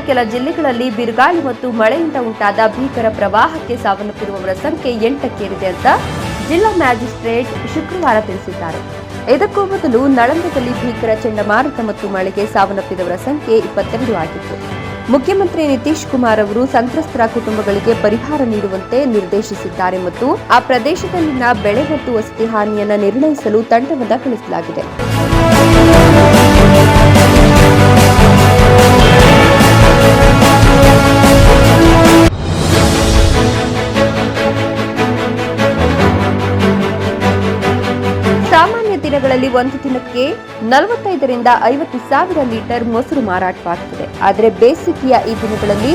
ಕೆಲ ಜಿಲ್ಲೆಗಳಲ್ಲಿ ಬಿರುಗಾಳಿ ಮತ್ತು ಮಳೆಯಿಂದ ಉಂಟಾದ ಭೀಕರ ಪ್ರವಾಹಕ್ಕೆ ಸಾವನ್ನಪ್ಪಿರುವವರ ಸಂಖ್ಯೆ 8ಕ್ಕೇರಿದೆ ಅಂತ ಜಿಲ್ಲಾ ಮ್ಯಾಜಿಸ್ಟ್ರೇಟ್ ಶುಕ್ರವಾರ ತಿಳಿಸಿದ್ದಾರೆ. ಇದಕ್ಕೂ ಮೊದಲು ನಳಂದದಲ್ಲಿ ಭೀಕರ ಚಂಡಮಾರುತ ಮತ್ತು ಮಳೆಗೆ ಸಾವನ್ನಪ್ಪಿದವರ ಸಂಖ್ಯೆ 22 ಆಗಿತ್ತು. ಮುಖ್ಯಮಂತ್ರಿ ನಿತೀಶ್ ಕುಮಾರ್ ಅವರು ಸಂತ್ರಸ್ತರ ಕುಟುಂಬಗಳಿಗೆ ಪರಿಹಾರ ನೀಡುವಂತೆ ನಿರ್ದೇಶಿಸಿದ್ದಾರೆ ಮತ್ತು ಆ ಪ್ರದೇಶದಲ್ಲಿನ ಬೆಳೆ ಮತ್ತು ವಸತಿ ಹಾನಿಯನ್ನು ನಿರ್ಣಯಿಸಲು ತಂಡವನ್ನು ಕಳಿಸಲಾಗಿದೆ. ಸಾಮಾನ್ಯ ದಿನಗಳಲ್ಲಿ ಒಂದು ದಿನಕ್ಕೆ 45 ರಿಂದ 50 ಸಾವಿರ ಲೀಟರ್ ಮೊಸರು ಮಾರಾಟವಾಗುತ್ತದೆ. ಆದರೆ ಬೇಸಿಗೆಯ ಈ ದಿನಗಳಲ್ಲಿ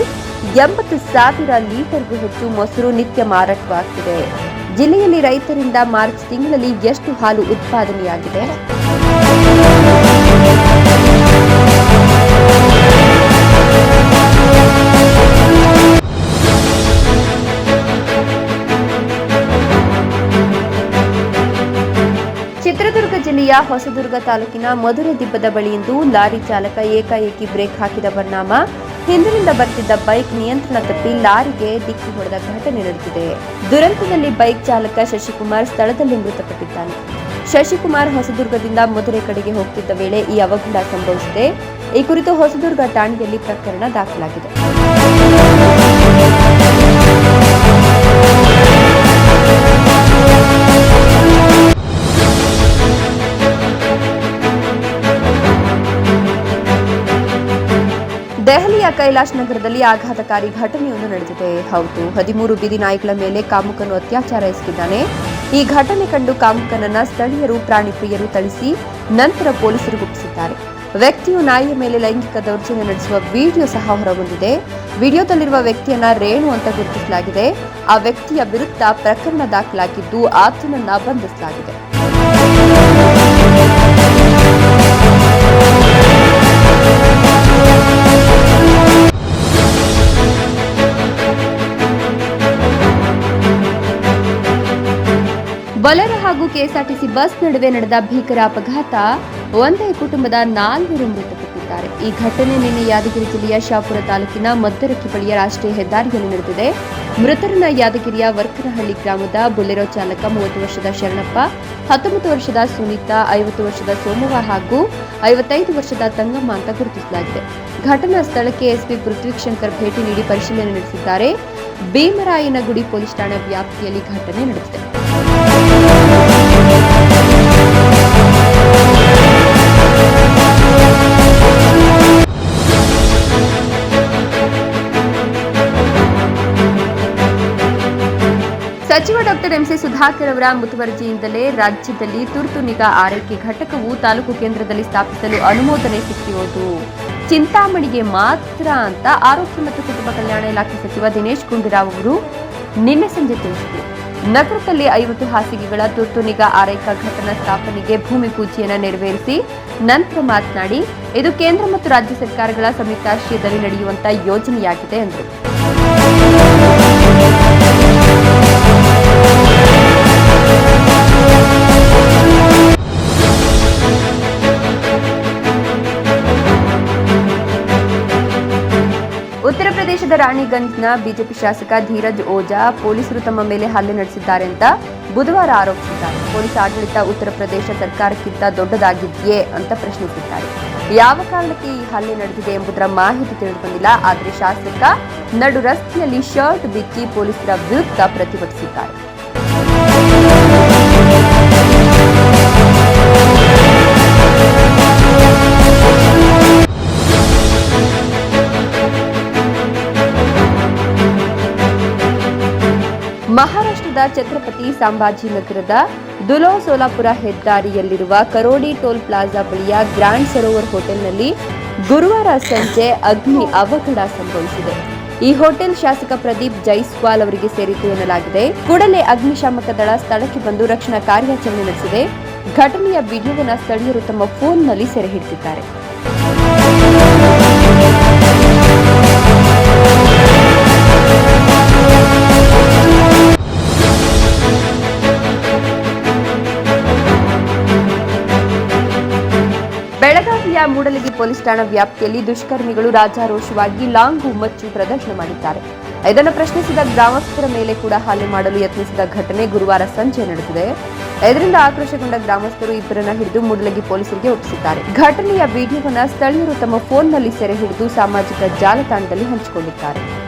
80 ಸಾವಿರ ಲೀಟರ್ಗೂ ಹೆಚ್ಚು ಮೊಸರು ನಿತ್ಯ ಮಾರಾಟವಾಗುತ್ತಿದೆ. ಜಿಲ್ಲೆಯಲ್ಲಿ ರೈತರಿಂದ ಮಾರ್ಚ್ ತಿಂಗಳಲ್ಲಿ ಎಷ್ಟು ಹಾಲು ಉತ್ಪಾದನೆಯಾಗಿದೆ? ಚಿತ್ರದುರ್ಗ ಜಿಲ್ಲೆಯ ಹೊಸದುರ್ಗ ತಾಲೂಕಿನ ಮಧುರೆದಿಬ್ಬದ ಬಳಿಯಿಂದ ಲಾರಿ ಚಾಲಕ ಏಕಾಏಕಿ ಬ್ರೇಕ್ ಹಾಕಿದ ಪರಿಣಾಮ ಹಿಂದಿನಿಂದ ಬರ್ತಿದ್ದ ಬೈಕ್ ನಿಯಂತ್ರಣ ತಪ್ಪಿ ಲಾರಿಗೆ ಡಿಕ್ಕಿ ಹೊಡೆದ ಘಟನೆ ನಡೆದಿದೆ. ದುರಂತದಲ್ಲಿ ಬೈಕ್ ಚಾಲಕ ಶಶಿಕುಮಾರ್ ಸ್ಥಳದಲ್ಲಿ ಮೃತಪಟ್ಟಿದ್ದಾನೆ. ಶಶಿಕುಮಾರ್ ಹೊಸದುರ್ಗದಿಂದ ಮಧುರೆ ಕಡೆಗೆ ಹೋಗುತ್ತಿದ್ದ ವೇಳೆ ಈ ಅವಘಡ ಸಂಭವಿಸಿದೆ. ಈ ಕುರಿತು ಹೊಸದುರ್ಗ ಠಾಣೆಯಲ್ಲಿ ಪ್ರಕರಣ ದಾಖಲಾಗಿದೆ. ದೆಹಲಿಯ ಕೈಲಾಶ್ ನಗರದಲ್ಲಿ ಆಘಾತಕಾರಿ ಘಟನೆಯೊಂದು ನಡೆದಿದೆ. ಹೌದು, 13 ಬೀದಿ ನಾಯಿಗಳ ಮೇಲೆ ಕಾಮುಕನು ಅತ್ಯಾಚಾರ ಎಸಗಿದ್ದಾನೆ. ಈ ಘಟನೆ ಕಂಡು ಕಾಮುಕನನ್ನ ಸ್ಥಳೀಯರು ಪ್ರಾಣಿ ಪ್ರಿಯರು ಥಳಿಸಿ ನಂತರ ಪೊಲೀಸರು ಗುಪ್ಪಿಸಿದ್ದಾರೆ. ವ್ಯಕ್ತಿಯು ನಾಯಿಯ ಮೇಲೆ ಲೈಂಗಿಕ ದೌರ್ಜನ್ಯ ನಡೆಸುವ ವಿಡಿಯೋ ಸಹ ಹೊರಬಂದಿದೆ. ವಿಡಿಯೋದಲ್ಲಿರುವ ವ್ಯಕ್ತಿಯನ್ನ ರೇಣು ಅಂತ ಗುರುತಿಸಲಾಗಿದೆ. ಆ ವ್ಯಕ್ತಿಯ ವಿರುದ್ಧ ಪ್ರಕರಣ ದಾಖಲಾಗಿದ್ದು ಆತನನ್ನ ಬಂಧಿಸಲಾಗಿದೆ. ಬೊಲೆರೋ ಹಾಗೂ ಕೆಎಸ್ಆರ್ಟಿಸಿ ಬಸ್ ನಡುವೆ ನಡೆದ ಭೀಕರ ಅಪಘಾತ ಒಂದೇ ಕುಟುಂಬದ 4 ಮೃತಪಟ್ಟಿದ್ದಾರೆ. ಈ ಘಟನೆ ನಿನ್ನೆ ಯಾದಗಿರಿ ಜಿಲ್ಲೆಯ ಶಾಪುರ ತಾಲೂಕಿನ ಮದ್ದರಕ್ಕಿ ಬಳಿಯ ರಾಷ್ಟ್ರೀಯ ಹೆದ್ದಾರಿಯಲ್ಲಿ ನಡೆದಿದೆ. ಮೃತರನ್ನ ಯಾದಗಿರಿಯ ವರ್ಕನಹಳ್ಳಿ ಗ್ರಾಮದ ಬೊಲೆರೋ ಚಾಲಕ 30 ವರ್ಷದ ಶರಣಪ್ಪ, 19 ವರ್ಷದ ಸುನೀತಾ, 50 ವರ್ಷದ ಸೋಮವ್ವ ಹಾಗೂ 55 ವರ್ಷದ ತಂಗಮ್ಮ ಅಂತ ಗುರುತಿಸಲಾಗಿದೆ. ಘಟನಾ ಸ್ಥಳಕ್ಕೆ ಎಸ್ಪಿ ಪೃಥ್ವಿಶಂಕರ್ ಭೇಟಿ ನೀಡಿ ಪರಿಶೀಲನೆ ನಡೆಸಿದ್ದಾರೆ. ಭೀಮರಾಯನಗುಡಿ ಪೊಲೀಸ್ ಠಾಣಾ ವ್ಯಾಪ್ತಿಯಲ್ಲಿ ಘಟನೆ ನಡೆದಿದೆ. ಸಚಿವ ಡಾಕ್ಟರ್ ಎಂಸಿ ಸುಧಾಕರ್ ಅವರ ಮುತುವರ್ಜಿಯಿಂದಲೇ ರಾಜ್ಯದಲ್ಲಿ ತುರ್ತು ನಿಗಾ ಆರೈಕೆ ಘಟಕವು ತಾಲೂಕು ಕೇಂದ್ರದಲ್ಲಿ ಸ್ಥಾಪಿಸಲು ಅನುಮೋದನೆ ಸಿಕ್ಕಿರುವುದು ಚಿಂತಾಮಣಿಗೆ ಮಾತ್ರ ಅಂತ ಆರೋಗ್ಯ ಮತ್ತು ಕುಟುಂಬ ಕಲ್ಯಾಣ ಇಲಾಖೆ ಸಚಿವ ದಿನೇಶ್ ಗುಂಡೂರಾವ್ ಅವರು ನಿನ್ನೆ ಸಂಜೆ ತಿಳಿಸಿದರು. ನಗರದಲ್ಲಿ 50 ಹಾಸಿಗೆಗಳ ತುರ್ತು ನಿಗಾ ಆರೈಕಾ ಘಟಕ ಸ್ಥಾಪನೆಗೆ ಭೂಮಿ ಪೂಜೆಯನ್ನು ನೆರವೇರಿಸಿ ನಂತರ ಮಾತನಾಡಿ, ಇದು ಕೇಂದ್ರ ಮತ್ತು ರಾಜ್ಯ ಸರ್ಕಾರಗಳ ಸಂಯುಕ್ತಾಶ್ರಯದಲ್ಲಿ ನಡೆಯುವಂತಹ ಯೋಜನೆಯಾಗಿದೆ ಎಂದರು. ಉತ್ತರ ಪ್ರದೇಶದ ರಾಣಿಗಂಜ್ನ ಬಿಜೆಪಿ ಶಾಸಕ ಧೀರಜ್ ಓಜಾ ಪೊಲೀಸರು ತಮ್ಮ ಮೇಲೆ ಹಲ್ಲೆ ನಡೆಸಿದ್ದಾರೆ ಅಂತ ಬುಧವಾರ ಆರೋಪಿಸಿದ್ದಾರೆ. ಪೊಲೀಸ್ ಆಡಳಿತ ಉತ್ತರ ಪ್ರದೇಶ ಸರ್ಕಾರಕ್ಕಿಂತ ದೊಡ್ಡದಾಗಿದೆಯೇ ಅಂತ ಪ್ರಶ್ನಿಸಿದ್ದಾರೆ. ಯಾವ ಕಾರಣಕ್ಕೆ ಈ ಹಲ್ಲೆ ನಡೆದಿದೆ ಎಂಬುದರ ಮಾಹಿತಿ ತಿಳಿದುಬಂದಿಲ್ಲ. ಆದರೆ ಶಾಸಕ ನಡು ರಸ್ತೆಯಲ್ಲಿ ಶರ್ಟ್ ಬಿಚ್ಚಿ ಪೊಲೀಸರ ವಿರುದ್ಧ ಪ್ರತಿಭಟಿಸಿದ್ದಾರೆ. ಮಹಾರಾಷ್ಟ್ರದ ಛತ್ರಪತಿ ಸಂಭಾಜಿನಗರದ ದುಲೋ ಸೋಲಾಪುರ ಹೆದ್ದಾರಿಯಲ್ಲಿರುವ ಕರೋಡಿ ಟೋಲ್ ಪ್ಲಾಜಾ ಬಳಿಯ ಗ್ರ್ಯಾಂಡ್ ಸರೋವರ್ ಹೋಟೆಲ್ನಲ್ಲಿ ಗುರುವಾರ ಸಂಜೆ ಅಗ್ನಿ ಅವಘಡ ಸಂಭವಿಸಿದೆ. ಈ ಹೋಟೆಲ್ ಶಾಸಕ ಪ್ರದೀಪ್ ಜೈಸ್ವಾಲ್ ಅವರಿಗೆ ಸೇರಿತು ಎನ್ನಲಾಗಿದೆ. ಕೂಡಲೇ ಅಗ್ನಿಶಾಮಕ ದಳ ಸ್ಥಳಕ್ಕೆ ಬಂದು ರಕ್ಷಣಾ ಕಾರ್ಯಾಚರಣೆ ನಡೆಸಿದೆ. ಘಟನೆಯ ವಿಡಿಯೋವನ್ನು ಸ್ಥಳೀಯರು ತಮ್ಮ ಫೋನ್ನಲ್ಲಿ ಸೆರೆ ಹಿಡಿದಿದ್ದಾರೆ. ಬೆಳಗಾವಿಯ ಮೂಡಲಗಿ ಪೊಲೀಸ್ ಠಾಣಾ ವ್ಯಾಪ್ತಿಯಲ್ಲಿ ದುಷ್ಕರ್ಮಿಗಳು ರಾಜಾರೋಷವಾಗಿ ಲಾಂಗು ಮಚ್ಚು ಪ್ರದರ್ಶನ ಮಾಡಿದ್ದಾರೆ. ಇದನ್ನು ಪ್ರಶ್ನಿಸಿದ ಗ್ರಾಮಸ್ಥರ ಮೇಲೆ ಕೂಡ ಹಲ್ಲೆ ಮಾಡಲು ಯತ್ನಿಸಿದ ಘಟನೆ ಗುರುವಾರ ಸಂಜೆ ನಡೆದಿದೆ. ಇದರಿಂದ ಆಕ್ರೋಶಗೊಂಡ ಗ್ರಾಮಸ್ಥರು ಇಬ್ಬರನ್ನ ಹಿಡಿದು ಮೂಡಲಗಿ ಪೊಲೀಸರಿಗೆ ಒಪ್ಪಿಸಿದ್ದಾರೆ. ಘಟನೆಯ ವಿಡಿಯೋವನ್ನು ಸ್ಥಳೀಯರು ತಮ್ಮ ಫೋನ್ನಲ್ಲಿ ಸೆರೆ ಹಿಡಿದು ಸಾಮಾಜಿಕ ಜಾಲತಾಣದಲ್ಲಿ ಹಂಚಿಕೊಂಡಿದ್ದಾರೆ.